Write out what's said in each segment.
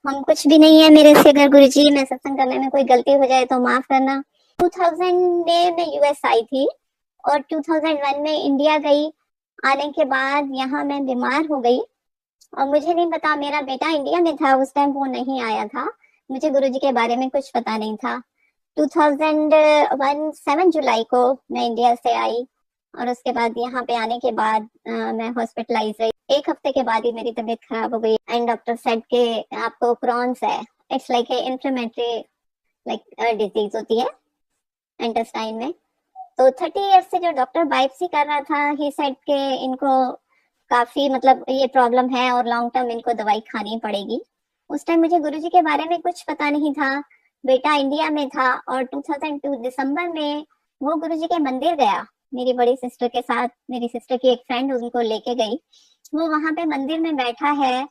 हम कुछ भी नहीं है मेरे से, अगर गुरुजी मैं सत्संग करने में कोई गलती हो जाए तो माफ करना। 2000 में मैं यूएस आई थी और 2001 में इंडिया गई। आने के बाद यहाँ मैं बीमार हो गई और मुझे नहीं पता, मेरा बेटा इंडिया में था उस टाइम, वो नहीं आया था। मुझे गुरुजी के बारे में कुछ पता नहीं था। 2001 7 जुलाई को मैं इंडिया से आई और उसके बाद यहाँ पे आने के बाद मैं हॉस्पिटलाइज रही। एक हफ्ते के बाद ही मेरी तबीयत खराब हो गई एंड डॉक्टर सेड के आपको क्रॉन्स है। It's like a inflammatory like disease होती है इंटेस्टाइन में। तो 30 इयर्स से जो डॉक्टर बायोप्सी कर रहा था, ही सेड के इनको काफी मतलब ये प्रॉब्लम है और लॉन्ग टर्म इनको दवाई खानी पड़ेगी। उस टाइम मुझे गुरुजी के बारे में कुछ पता नहीं था। बेटा इंडिया में था और 2002 दिसंबर में वो गुरुजी के मंदिर गया मेरी बड़ी सिस्टर के साथ। मेरी सिस्टर की एक फ्रेंड उनको लेके गई। वो वहां पे मंदिर में बैठा है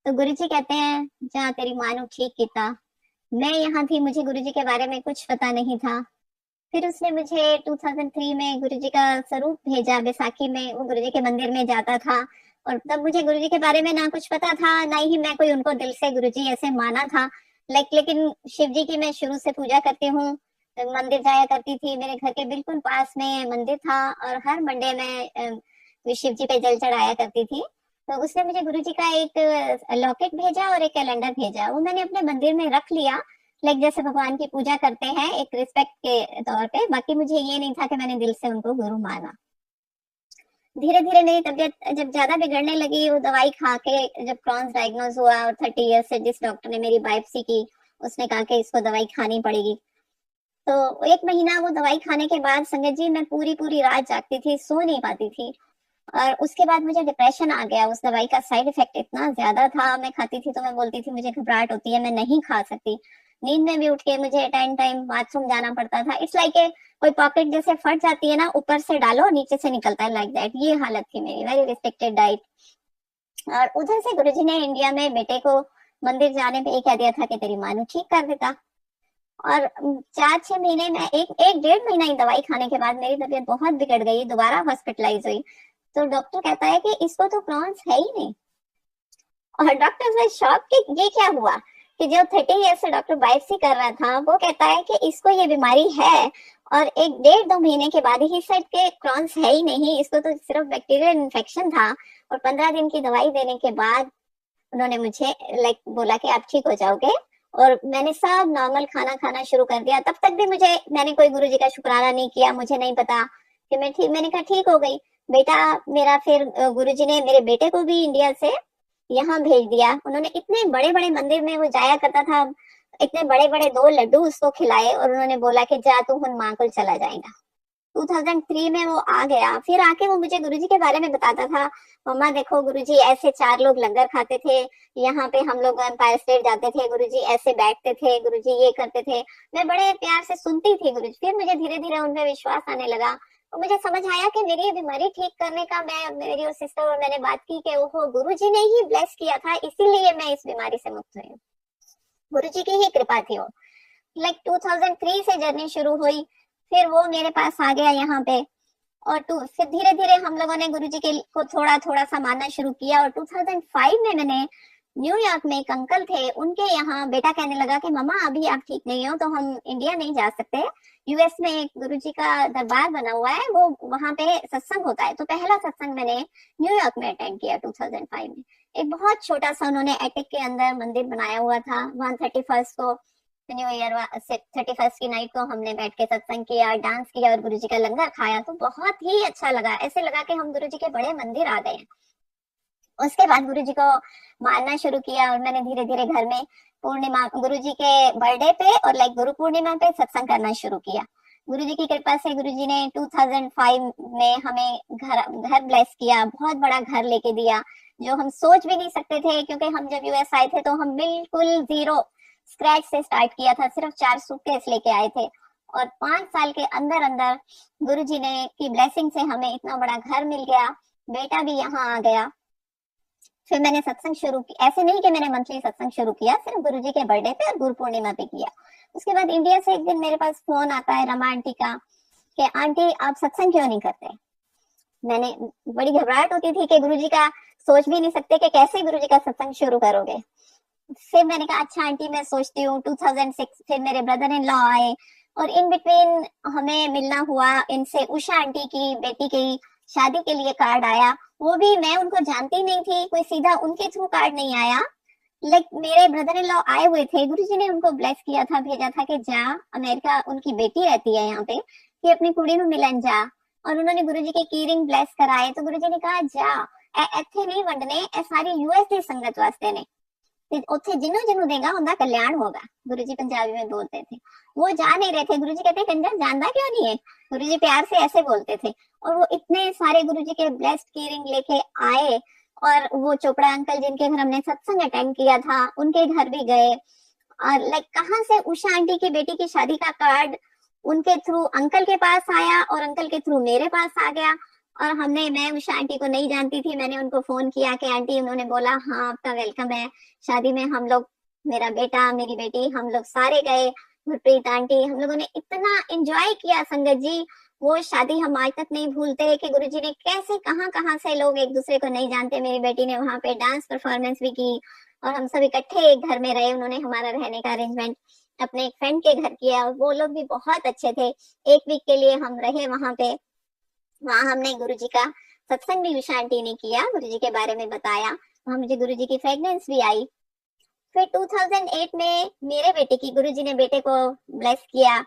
तो गुरुजी कहते हैं जा तेरी माँ ने ठीक किया। मैं यहाँ थी, मुझे गुरुजी के बारे में कुछ पता नहीं था। फिर उसने मुझे 2003 में गुरुजी का स्वरूप भेजा। बैसाखी में वो गुरुजी के मंदिर में जाता था और तब मुझे गुरुजी के बारे में ना कुछ पता था, ना ही मैं कोई उनको दिल से गुरुजी ऐसे माना था। लेकिन शिव जी की मैं शुरू से पूजा करती हूँ, मंदिर जाया करती थी। मेरे घर के बिल्कुल पास में मंदिर था और हर मंडे में शिव जी पे जल चढ़ाया करती थी। तो उसने मुझे गुरुजी का एक लॉकेट भेजा और एक कैलेंडर भेजा। वो मैंने अपने मंदिर में रख लिया, लाइक जैसे भगवान की पूजा करते हैं एक रिस्पेक्ट के तौर पे। बाकी मुझे ये नहीं था कि मैंने दिल से उनको गुरु माना। धीरे धीरे मेरी तबीयत जब ज्यादा बिगड़ने लगी, वो दवाई खा के जब क्रॉन्स डायग्नोज हुआ और 30 ईयर्स से जिस डॉक्टर ने मेरी बायोप्सी की उसने कहा कि इसको दवाई खानी पड़ेगी। तो 1 महीना वो दवाई खाने के बाद संगत जी मैं पूरी पूरी रात जागती थी, सो नहीं पाती थी। और उसके बाद मुझे डिप्रेशन आ गया। उस दवाई का साइड इफेक्ट इतना ज्यादा था, मैं खाती थी तो मैं बोलती थी मुझे घबराहट होती है, मैं नहीं खा सकती। नींद में भी उठ के मुझे टाइम टाइम बाथरूम जाना पड़ता था। इट्स लाइक कोई पॉकेट जैसे फट जाती है ना, ऊपर से डालो नीचे से निकलता है, लाइक दैट। ये हालत थी मेरी, वेरी रिस्ट्रिक्टेड डाइट। और उधर से गुरुजी ने इंडिया में बेटे को मंदिर जाने पे ये कह दिया था कि तेरी माँ ठीक कर देता। और 4-6 महीने में एक एक 1.5 महीना ही दवाई खाने के बाद मेरी तबीयत बहुत बिगड़ गई, दोबारा हॉस्पिटलाइज हुई। तो डॉक्टर कहता है कि इसको तो क्रॉन्स है ही नहीं। और डॉक्टर से शॉक कि ये क्या हुआ कि जो 30 ईयर से डॉक्टर बायोप्सी कर रहा था वो कहता है कि इसको ये बीमारी है। और एक 1.5-2 महीने के बाद ही सेड के क्रॉन्स है ही नहीं, इसको तो सिर्फ बैक्टीरियल इन्फेक्शन था। और 15 दिन की दवाई देने के बाद उन्होंने मुझे लाइक बोला कि आप ठीक हो जाओगे। और मैंने सब नॉर्मल खाना खाना शुरू कर दिया। तब तक भी मैंने कोई गुरुजी का शुक्राना नहीं किया, मुझे नहीं पता कि मैं ठीक, मैंने कहा ठीक हो गई। बेटा मेरा फिर गुरुजी ने मेरे बेटे को भी इंडिया से यहाँ भेज दिया। उन्होंने इतने बड़े बड़े मंदिर में वो जाया करता था, इतने बड़े बड़े 2 लड्डू उसको खिलाए और उन्होंने बोला कि जा तू हुन माँ को चला जाएगा। 2003 में वो आ गया। फिर आके वो मुझे गुरुजी के बारे में बताता था, मम्मा देखो गुरुजी ऐसे 4 लोग लंगर खाते थे, यहाँ पे हम लोग एम्पायर स्टेट जाते थे, गुरुजी ऐसे बैठते थे, गुरुजी ये करते थे। मैं बड़े प्यार से सुनती थी गुरुजी। फिर मुझे धीरे धीरे उनमें विश्वास आने लगा और मुझे समझ आया कि मेरी ये बीमारी ठीक करने का, मैं मेरी उस सिस्टर और मैंने बात की कि वो गुरुजी ने ही ब्लेस किया था, इसीलिए मैं इस बीमारी से मुक्त हुई। गुरुजी की ही कृपा थी वो। लाइक 2003 से जर्नी शुरू हुई। फिर वो मेरे पास आ गया यहाँ पे और फिर धीरे धीरे हम लोगों ने गुरुजी के को थोड़ा थोड़ा सा मानना शुरू किया। और 2005 में मैंने न्यूयॉर्क में एक अंकल थे, उनके यहाँ बेटा कहने लगा कि मम्मा अभी आप ठीक नहीं हो तो हम इंडिया नहीं जा सकते, यूएस में एक गुरुजी का दरबार बना हुआ है, वो वहां पे सत्संग होता है। तो पहला सत्संग मैंने न्यूयॉर्क में अटेंड किया 2005 में। एक बहुत छोटा सा उन्होंने एटिक के अंदर मंदिर बनाया हुआ था। 131 को न्यू ईयर 31 की नाइट को हमने बैठ के सत्संग किया, डांस किया और गुरुजी का लंगर खाया। तो बहुत ही अच्छा लगा, ऐसे लगा कि हम गुरुजी के बड़े मंदिर आ गए हैं। उसके बाद गुरुजी को मानना शुरू किया और मैंने धीरे धीरे घर में पूर्णिमा गुरुजी के बर्थडे पे और लाइक गुरु पूर्णिमा पे सत्संग करना शुरू किया। गुरुजी की कृपा से गुरुजी ने 2005 में हमें घर ब्लेस किया, बहुत बड़ा घर लेके दिया जो हम सोच भी नहीं सकते थे। क्योंकि हम जब यूएस आए थे तो हम बिल्कुल जीरो स्क्रैच से स्टार्ट किया था, सिर्फ 4 सूटकेस लेके आए थे। और 5 साल के अंदर अंदर गुरुजी ने की ब्लेसिंग से हमें इतना बड़ा घर मिल गया, बेटा भी यहाँ आ गया। फिर मैंने सत्संग शुरू किया, ऐसे नहीं कि मैंने मंथली सत्संग शुरू किया, सिर्फ गुरुजी के बर्थडे पे और गुरु पूर्णिमा पे किया। उसके बाद इंडिया से एक दिन मेरे पास फोन आता है रमा आंटी का कि आंटी आप सत्संग क्यों नहीं करते। मैंने बड़ी घबराहट होती थी कि गुरुजी का सोच भी नहीं सकते कि कैसे गुरुजी का सत्संग शुरू करोगे। फिर मैंने कहा अच्छा आंटी मैं सोचती हूँ। 2006 फिर मेरे ब्रदर इन लॉ आए और इन बिटवीन हमें मिलना हुआ इनसे। उषा आंटी की बेटी की शादी के लिए कार्ड आया, वो भी मैं उनको जानती नहीं थी, कोई सीधा उनके थ्रू कार्ड नहीं आया। मेरे ब्रदर इन लॉ आए हुए थे, गुरुजी ने उनको ब्लेस किया था, भेजा था कि जा अमेरिका, उनकी बेटी रहती है यहाँ पे, कि अपनी कुड़ी ਨੂੰ मिलन जा। और उन्होंने गुरुजी के की रिंग ब्लेस कराए। तो गुरुजी ने कहा जा ਇੱਥੇ नहीं वंडने, ਇਹ ਸਾਰੀ यूएस ਦੀ संगत वास्ते ने, ਉੱਥੇ ਜਿਹਨੂੰ ਜਿਹਨੂੰ देगा उनका कल्याण होगा। गुरुजी पंजाबी में बोलते थे। वो जा नहीं रहे थे। गुरुजी कहते कंजर जानता क्यों नहीं है। गुरुजी प्यार से ऐसे बोलते थे। और वो इतने सारे गुरुजी के ब्लेस्ड की रिंग लेके आए। और वो चोपड़ा अंकल जिनके घर हमने सत्संग अटेंड किया था, उनके घर भी गए। और कहाँ से उषा आंटी की बेटी की शादी का कार्ड उनके थ्रू अंकल के पास आया और अंकल के थ्रू मेरे पास आ गया। और मैं उषा आंटी को नहीं जानती थी। मैंने उनको फोन किया कि आंटी, उन्होंने बोला हाँ आपका वेलकम है शादी में। हम लोग, मेरा बेटा मेरी बेटी, हम लोग सारे गए। गुरप्रीत आंटी, हम लोगों ने इतना एंजॉय किया संगत जी। वो शादी हम आज तक नहीं भूलते कि गुरुजी ने कैसे कहाँ कहाँ से, लोग एक दूसरे को नहीं जानते, मेरी बेटी ने वहां पे डांस परफॉर्मेंस भी की और हम सब इकट्ठे एक घर में रहे। उन्होंने हमारा रहने का अरेंजमेंट अपने एक फ्रेंड के घर किया और वो लोग भी बहुत अच्छे थे। एक वीक के लिए हम रहे वहां पे। वहां हमने गुरुजी का सत्संग भी उषा आंटी ने किया, गुरुजी के बारे में बताया। वहां मुझे गुरुजी की फ्रेग्रेंस भी आई। फिर 2008 में मेरे बेटे की, गुरुजी ने बेटे को ब्लेस किया।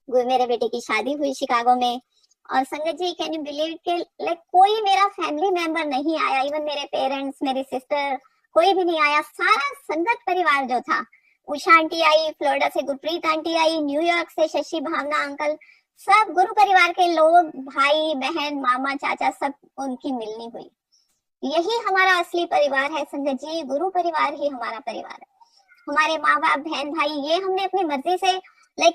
मेरे बेटे की शादी हुई शिकागो में। और संगत जी कैन यू बिलीव के कोई मेरा फैमिली मेंबर नहीं आया, इवन मेरे पेरेंट्स, मेरी सिस्टर, कोई भी नहीं आया। सारा संगत परिवार जो था, उषा आंटी आई, फ्लोरिडा से गुरप्रीत आंटी आई, न्यूयॉर्क से शशि भावना अंकल, सब गुरु परिवार के लोग, भाई बहन मामा चाचा, सब उनकी मिलनी हुई। यही हमारा असली परिवार है संगत जी। गुरु परिवार ही हमारा परिवार है। हमारे माँ बाप बहन भाई, ये हमने अपनी मर्जी से,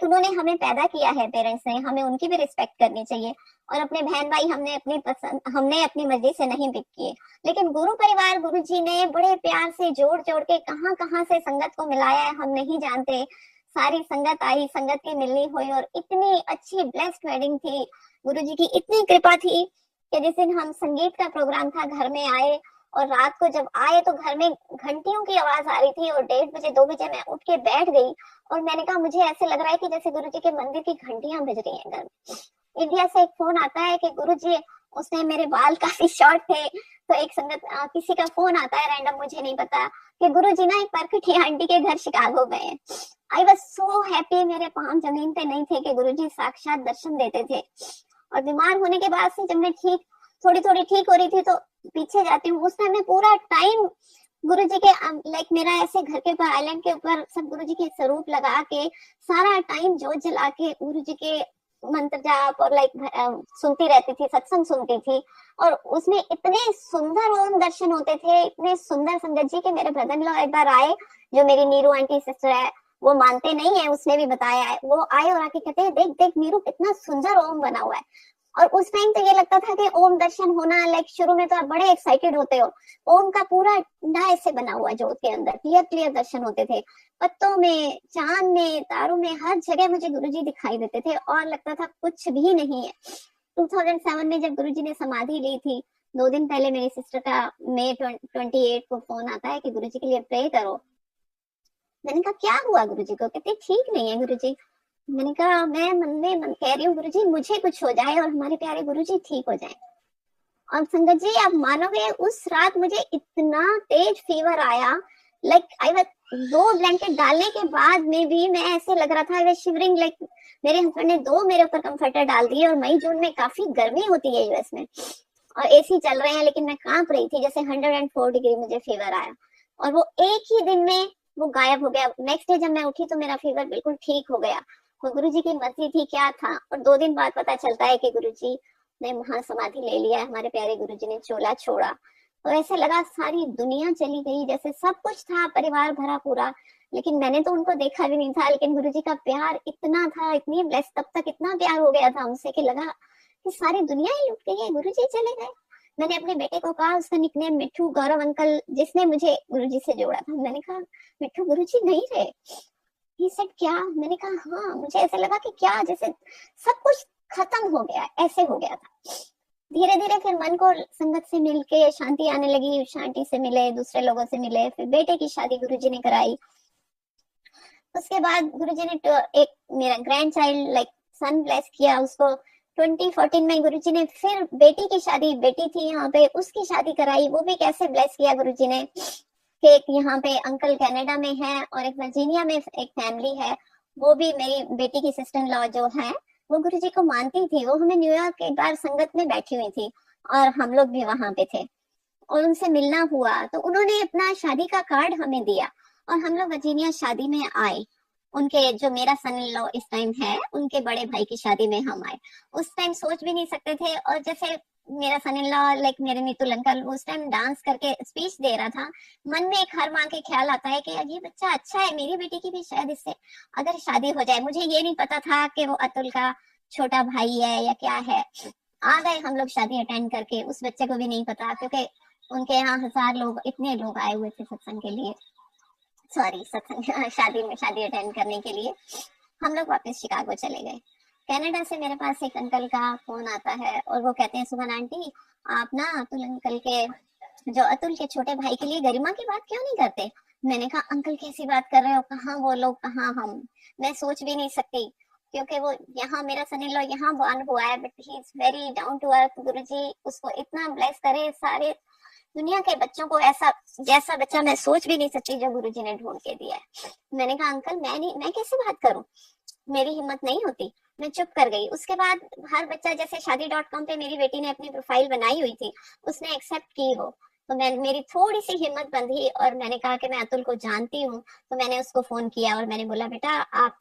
उन्होंने हमें पैदा किया है, पेरेंट्स ने, हमें उनकी भी रिस्पेक्ट करनी चाहिए। और अपने बहन भाई हमने अपनी पसंद, हमने अपनी मर्जी से नहीं पिक किए। लेकिन गुरु परिवार, गुरु जी ने बड़े प्यार से जोड़ जोड़ के कहाँ कहाँ से संगत को मिलाया है हम नहीं जानते। सारी संगत आई, संगत की मिलनी हुई और इतनी अच्छी ब्लेस्ड वेडिंग थी। गुरु जी की इतनी कृपा थी कि जिस दिन हम संगीत का प्रोग्राम था, घर में आए और रात को जब आए तो घर में घंटियों की आवाज आ रही थी और 1:30 बजे 2 बजे मैं उठ के बैठ गई और मैंने कहा मुझे ऐसे लग रहा है कि जैसे गुरुजी के मंदिर की घंटियां बज रही हैं घर में। इंडिया से एक फोन आता है कि गुरुजी, उसने, मेरे बाल काफी शॉर्ट थे तो एक संगत किसी का फोन आता है रैंडम, मुझे नहीं पता, कि गुरुजी ना एक परकठी आंटी के घर शिकागो गए हैं। I was so happy. मेरे पांव जमीन पे नहीं थे कि गुरुजी साक्षात दर्शन देते थे। और बीमार होने के बाद से जब मैं थोड़ी थोड़ी ठीक हो रही थी तो पीछे जाती हूँ, उस टाइम में पूरा टाइम गुरुजी के मेरा ऐसे घर के ऊपर, आइलैंड के ऊपर सब गुरुजी के स्वरूप लगा के सारा टाइम जोत जला के गुरुजी के मंत्र जाप और सुनती रहती थी, सत्संग सुनती थी। और उसमें इतने सुंदर ओम दर्शन होते थे, इतने सुंदर संगत जी के मेरे ब्रदर इन लॉ एक बार आए, जो मेरी नीरू आंटी सिस्टर है, वो मानते नहीं है, उसने भी बताया है। वो आए और आके कहते हैं देख देख नीरू कितना सुंदर ओम बना हुआ है। और उस टाइम तो ये लगता था कि ओम दर्शन होना, शुरू में तो आप बड़े एक्साइटेड होते हो। ओम का पूरा डा ऐसे बना हुआ जोत के अंदर, क्लियर क्लियर दर्शन होते थे। पत्तों में, चांद में, तारों में, हर जगह मुझे गुरुजी दिखाई देते थे और लगता था कुछ भी नहीं है। 2007 में जब गुरुजी ने समाधि ली थी, 2 दिन पहले मेरी सिस्टर का मई 28 को फोन आता है कि गुरुजी के लिए प्रे करो। मैंने कहा क्या हुआ गुरुजी को? कहते ठीक नहीं है गुरुजी। मैंने कहा मैं मन में मन कह रही हूँ गुरुजी मुझे कुछ हो जाए और हमारे प्यारे गुरुजी ठीक हो जाए। और संगत जी आप मानोगे, उस रात मुझे इतना तेज फीवर आया, आई वाज 2 ब्लैंकेट डालने के बाद में भी मैं ऐसे लग रहा था शिवरिंग। मेरे हस्बैंड ने 2 मेरे ऊपर कंफर्टर डाल दिए और मई जून में काफी गर्मी होती है यूएस में और एसी चल रहे हैं, लेकिन मैं कांप रही थी जैसे 104 डिग्री मुझे फीवर आया। और वो एक ही दिन में वो गायब हो गया। नेक्स्ट डे जब मैं उठी तो मेरा फीवर बिल्कुल ठीक हो गया। वो गुरुजी की मर्जी थी क्या था। और 2 दिन बाद पता चलता है कि गुरुजी ने महासमाधि ले लिया है, हमारे प्यारे गुरुजी ने चोला छोड़ा। तो ऐसे लगा सारी दुनिया चली गई, जैसे सब कुछ था, परिवार भरा पूरा, लेकिन मैंने तो उनको देखा भी नहीं था। लेकिन गुरुजी का प्यार इतना था, इतनी ब्लेस, तब तक इतना प्यार हो गया था उनसे कि लगा कि सारी दुनिया ही लुट गई है, गुरुजी चले गए। मैंने अपने बेटे को कहा, उसका निकनेम मिट्ठू, गौरव अंकल जिसने मुझे गुरुजी से जोड़ा था, मैंने कहा मिट्ठू गुरुजी नहीं रहे। ही सेड क्या? मैंने कहा हाँ। मुझे ऐसा लगा कि क्या, जैसे सब कुछ खत्म हो गया, ऐसे हो गया था। धीरे धीरे फिर मन को संगत से मिलके शांति आने लगी, शांति से मिले, दूसरे लोगों से मिले, फिर बेटे की शादी गुरुजी ने कराई। उसके बाद गुरुजी ने एक मेरा ग्रैंड चाइल्ड लाइक सन ब्लेस किया उसको। 2014 में गुरुजी ने फिर बेटी की शादी, बेटी थी यहाँ पे, उसकी शादी कराई। वो भी कैसे ब्लेस किया गुरुजी ने कि एक यहाँ पे अंकल कनाडा में है और एक वर्जीनिया में एक फैमिली है, वो भी मेरी बेटी की सिस्टर इन लॉ जो है वो गुरुजी को मानती थी। वो हमें न्यूयॉर्क एक बार संगत में बैठी हुई थी और हम लोग भी वहां पे थे और उनसे मिलना हुआ, तो उन्होंने अपना शादी का कार्ड हमें दिया और हम लोग वर्जीनिया शादी में आए। उनके जो मेरा सन इन लॉ इस टाइम है, उनके बड़े भाई की शादी में हम आए। उस टाइम सोच भी नहीं सकते थे। और जैसे मेरा सन इन लॉ लाइक मेरे नीतुल अंकल उस टाइम डांस करके स्पीच दे रहा था, मन में एक हर माँ के ख्याल आता है कि ये बच्चा अच्छा है, मेरी बेटी की भी शायद इससे अगर शादी हो जाए। मुझे ये नहीं पता था कि वो अतुल का छोटा भाई है या क्या है। आ गए हम लोग शादी अटेंड करके, उस बच्चे को भी नहीं पता क्योंकि उनके यहाँ 1000 लोग, इतने लोग आए हुए थे सत्संग के लिए, सॉरी सत्संग शादी अटेंड करने के लिए। हम लोग वापस शिकागो चले गए। कनाडा से मेरे पास एक अंकल का फोन आता है और वो कहते हैं, सुमन आंटी आप ना अतुल अंकल के, जो अतुल के छोटे भाई के लिए गरिमा की बात क्यों नहीं करते। मैंने कहा अंकल कैसी बात कर रहे हो, कहाँ वो लोग, कहाँ हम, मैं सोच भी नहीं सकती क्योंकि वो यहाँ मेरा सन इन लॉ यहाँ बॉर्न हुआ है, but he is very down to earth. गुरुजी उसको इतना ब्लेस करे, सारे दुनिया के बच्चों को ऐसा जैसा बच्चा मैं सोच भी नहीं सकती जो गुरुजी ने ढूंढ के दिया है। मैंने कहा अंकल मैं कैसे बात करूं, मेरी हिम्मत नहीं होती। मैं चुप कर गई। उसके बाद हर बच्चा, जैसे शादी.com पे मेरी बेटी ने अपनी प्रोफाइल बनाई हुई थी, उसने एक्सेप्ट की वो, तो मेरी थोड़ी सी हिम्मत बंधी और मैंने कहा कि मैं अतुल को जानती हूँ। तो मैंने उसको फोन किया और मैंने बोला बेटा आप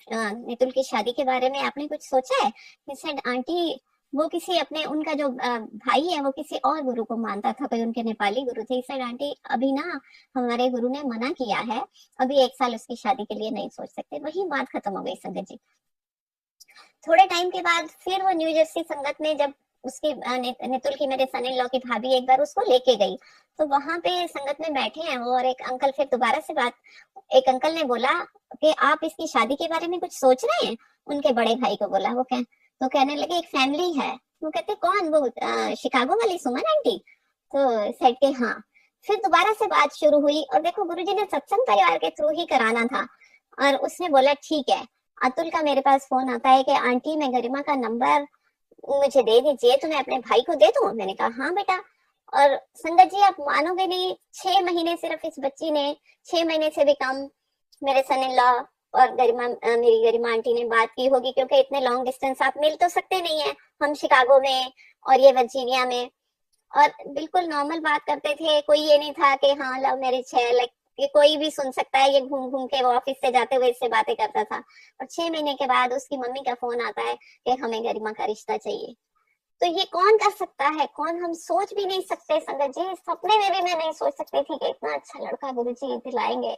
नितुल की शादी के बारे में आपने कुछ सोचा है। He said, आंटी वो किसी अपने, उनका जो भाई है वो किसी और गुरु को मानता था, कोई उनके नेपाली गुरु थे। सर आंटी अभी ना हमारे गुरु ने मना किया है, अभी 1 साल उसकी शादी के लिए नहीं सोच सकते। वही बात खत्म हो गई संगत जी। थोड़े टाइम के बाद फिर वो न्यू जर्सी संगत में, जब उसकी नितुल की, मेरे सन इन लॉ की भाभी एक बार उसको लेके गई, तो वहां पे संगत में बैठे हैं वो और एक अंकल, फिर दोबारा से बात, एक अंकल ने बोला कि आप इसकी शादी के बारे में कुछ सोच रहे हैं। उनके बड़े भाई को बोला, तो कहने लगे एक फैमिली है। वो कहते कौन, वो शिकागो वाली सुमन आंटी। तो सेड के हाँ। फिर दोबारा से बात शुरू हुई और देखो गुरुजी ने सत्संग परिवार के थ्रू ही कराना था और उसने बोला ठीक है। अतुल का मेरे पास फोन आता है कि आंटी मैं गरिमा का नंबर मुझे दे दीजिए, तो मैं अपने भाई को दे दूं। मैंने कहा हाँ बेटा। और संगत जी आप मानोगे नहीं, 6 महीने सिर्फ इस बच्ची ने, 6 महीने से भी कम, मेरे सन इन लॉ और गरिमा, मेरी गरिमा आंटी ने बात की होगी, क्योंकि इतने लॉन्ग डिस्टेंस आप मिल तो सकते नहीं है, हम शिकागो में और ये वर्जीनिया में, और बिल्कुल नॉर्मल बात करते थे। कोई ये नहीं था कि हाँ लव मैरिज है, लाइक ये कोई भी सुन सकता है, ये घूम घूम के वो ऑफिस से जाते हुए इससे बातें करता था। और 6 महीने के बाद उसकी मम्मी का फोन आता है कि हमें गरिमा का रिश्ता चाहिए। तो ये कौन कर सकता है, कौन, हम सोच भी नहीं सकते संगत जी। सपने में भी मैं नहीं सोच सकती थी कि इतना अच्छा लड़का गुरुजी दिलाएंगे।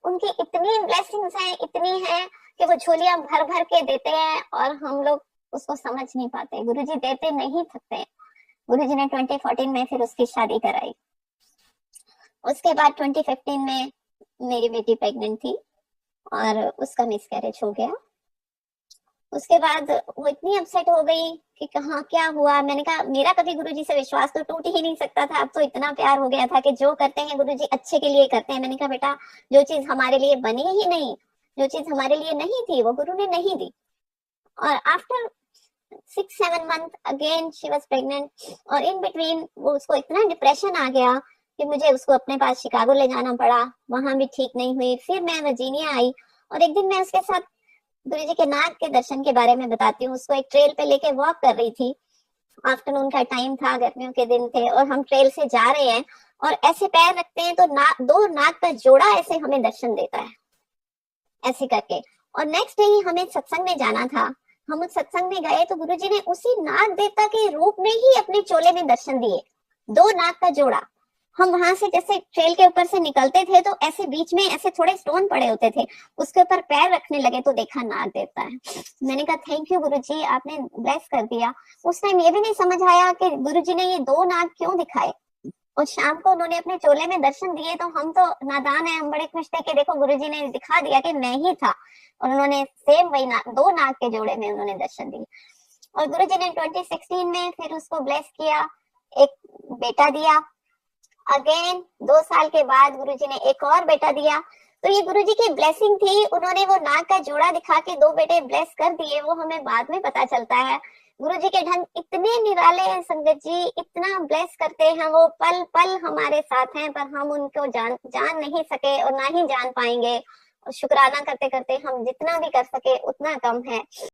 उनकी इतनी ब्लेसिंग्स हैं, इतनी है कि वो झोलियां भर भर के देते हैं और हम लोग उसको समझ नहीं पाते। गुरुजी देते नहीं थकते। गुरुजी ने 2014 में फिर उसकी शादी कराई। उसके बाद 2015 में मेरी बेटी प्रेग्नेंट थी और उसका मिसकैरेज हो गया। उसके बाद वो इतनी अपसेट हो गई कि कहाँ क्या हुआ। मैंने कहा मेरा कभी गुरुजी से विश्वास तो टूट ही नहीं सकता था। अब तो इतना प्यार हो गया था कि जो करते हैं गुरुजी अच्छे के लिए करते हैं। मैंने कहा बेटा जो चीज हमारे लिए बनी ही नहीं, जो चीज हमारे लिए नहीं थी, वो गुरु ने नहीं दी। और after 6-7 month again she was pregnant, और इन बिटवीन वो, उसको इतना डिप्रेशन आ गया कि मुझे उसको अपने पास शिकागो ले जाना पड़ा। वहां भी ठीक नहीं हुई। फिर मैं वर्जीनिया आई और एक दिन मैं उसके साथ गुरुजी के नाग के दर्शन के बारे में बताती हूँ। उसको एक ट्रेल पे लेके वॉक कर रही थी, आफ्टरनून का टाइम था, गर्मियों के दिन थे और हम ट्रेल से जा रहे हैं और ऐसे पैर रखते हैं तो दो नाग का जोड़ा ऐसे हमें दर्शन देता है, ऐसे करके। और नेक्स्ट डे ही हमें सत्संग में जाना था। हम उस सत्संग में गए तो गुरुजी ने उसी नाग देवता के रूप में ही अपने चोले में दर्शन दिए, 2 नाग का जोड़ा। हम वहां से जैसे ट्रेल के ऊपर से निकलते थे तो ऐसे बीच में ऐसे थोड़े स्टोन पड़े होते थे, उसके ऊपर पैर रखने लगे तो देखा नाग देवता है। मैंने कहा थैंक यू गुरुजी, आपने ब्लेस कर दिया। उस टाइम ये भी नहीं समझ आया कि गुरुजी ने ये 2 नाग क्यों दिखाए। और शाम को उन्होंने अपने चोले में दर्शन दिए तो हम तो नादान है, हम बड़े खुश थे कि देखो गुरुजी ने दिखा दिया कि मैं ही था। और उन्होंने सेम वही 2 नाग के जोड़े में उन्होंने दर्शन दिए। और गुरुजी ने 2016 में फिर उसको ब्लेस किया, एक बेटा दिया। अगेन 2 साल के बाद गुरुजी ने एक और बेटा दिया। तो ये गुरुजी की ब्लेसिंग थी। उन्होंने वो नाक का जोड़ा दिखा के 2 बेटे ब्लेस कर दिए, वो हमें बाद में पता चलता है। गुरुजी के ढंग इतने निराले हैं संगत जी, इतना ब्लेस करते हैं, वो पल पल हमारे साथ हैं, पर हम उनको जान नहीं सके और ना ही जान पाएंगे। और शुक्राना करते करते हम जितना भी कर सके उतना कम है।